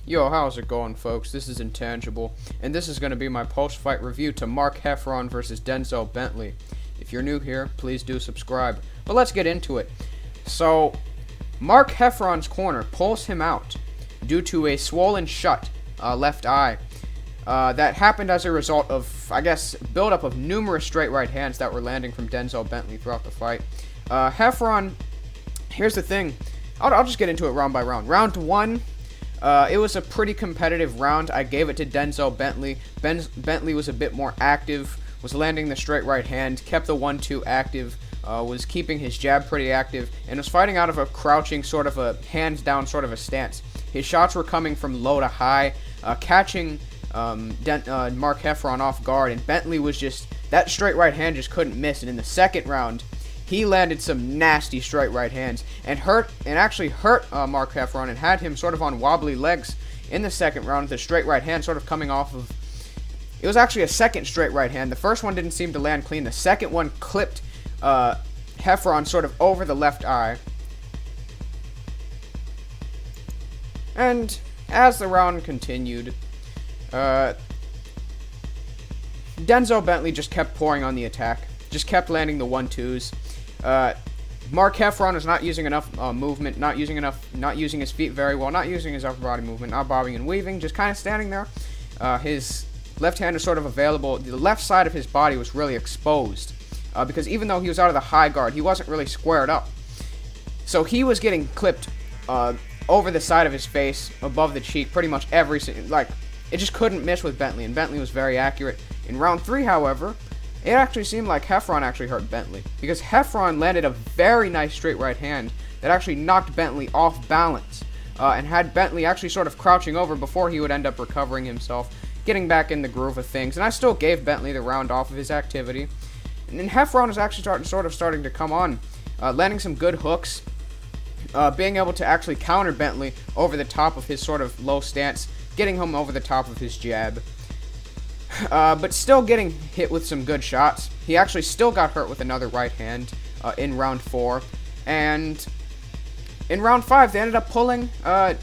Yo, how's it going, folks? This is Intangible, and this is going to be my post-fight review to Mark HEFFRON versus DENZEL Bentley. If you're new here, please do subscribe. But let's get into it. So, Mark HEFFRON's corner pulls him out due to a swollen shut left eye. That happened as a result of, I guess, buildup of numerous straight right hands that were landing from DENZEL Bentley throughout the fight. HEFFRON, here's the thing. I'll just get into it round by round. Round 1, it was a pretty competitive round. I gave it to DENZEL Bentley. Bentley was a bit more active, was landing the straight right hand, kept the 1-2 active, was keeping his jab pretty active, and was fighting out of a crouching sort of a hands down sort of a stance. His shots were coming from low to high, catching Mark HEFFRON off guard, and Bentley was just, that straight right hand just couldn't miss. And in the second round, he landed some nasty straight right hands and actually hurt Mark HEFFRON and had him sort of on wobbly legs in the second round with the straight right hand sort of coming off of, it was actually a second straight right hand. The first one didn't seem to land clean. The second one clipped HEFFRON sort of over the left eye. And as the round continued, DENZEL Bentley just kept pouring on the attack, just kept landing the 1-2s. Mark HEFFRON is not using enough movement, not using his feet very well, not using his upper body movement, not bobbing and weaving, just kind of standing there. His left hand is sort of available. The left side of his body was really exposed because even though he was out of the high guard, he wasn't really squared up. So he was getting clipped over the side of his face, above the cheek, pretty much every like, it just couldn't miss with Bentley, and Bentley was very accurate. In round 3, however, it actually seemed like HEFFRON actually hurt Bentley, because HEFFRON landed a very nice straight right hand that actually knocked Bentley off balance, and had Bentley actually sort of crouching over before he would end up recovering himself, getting back in the groove of things. And I still gave Bentley the round off of his activity. And then HEFFRON is actually starting to come on, landing some good hooks, being able to actually counter Bentley over the top of his sort of low stance, getting him over the top of his jab. But still getting hit with some good shots. He actually still got hurt with another right hand in round 4. And in round 5, they ended up pulling Mark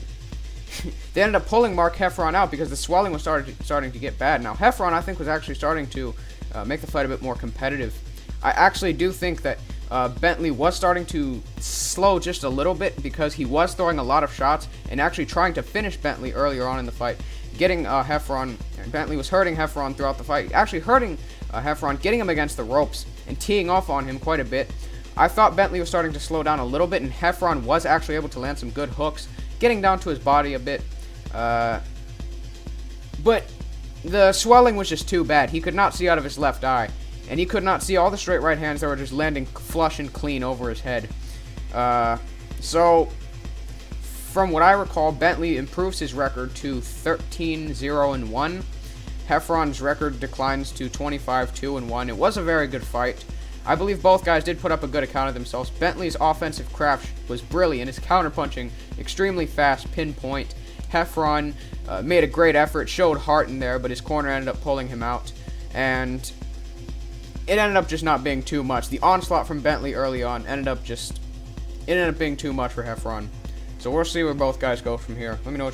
HEFFRON out because the swelling was starting to get bad. Now, HEFFRON, I think, was actually starting to make the fight a bit more competitive. I actually do think that Bentley was starting to slow just a little bit because he was throwing a lot of shots and actually trying to finish Bentley earlier on in the fight. Getting HEFFRON, Bentley was hurting HEFFRON throughout the fight, actually hurting HEFFRON, getting him against the ropes and teeing off on him quite a bit. I thought Bentley was starting to slow down a little bit, and HEFFRON was actually able to land some good hooks, getting down to his body a bit. But the swelling was just too bad. He could not see out of his left eye, and he could not see all the straight right hands that were just landing flush and clean over his head. So, from what I recall, Bentley improves his record to 13-0-1. HEFFRON's record declines to 25-2-1. It was a very good fight. I believe both guys did put up a good account of themselves. Bentley's offensive craft was brilliant. His counterpunching extremely fast, pinpoint. HEFFRON made a great effort, showed heart in there, but his corner ended up pulling him out. And it ended up just not being too much. The onslaught from Bentley early on ended up being too much for HEFFRON. So we'll see where both guys go from here. Let me know what you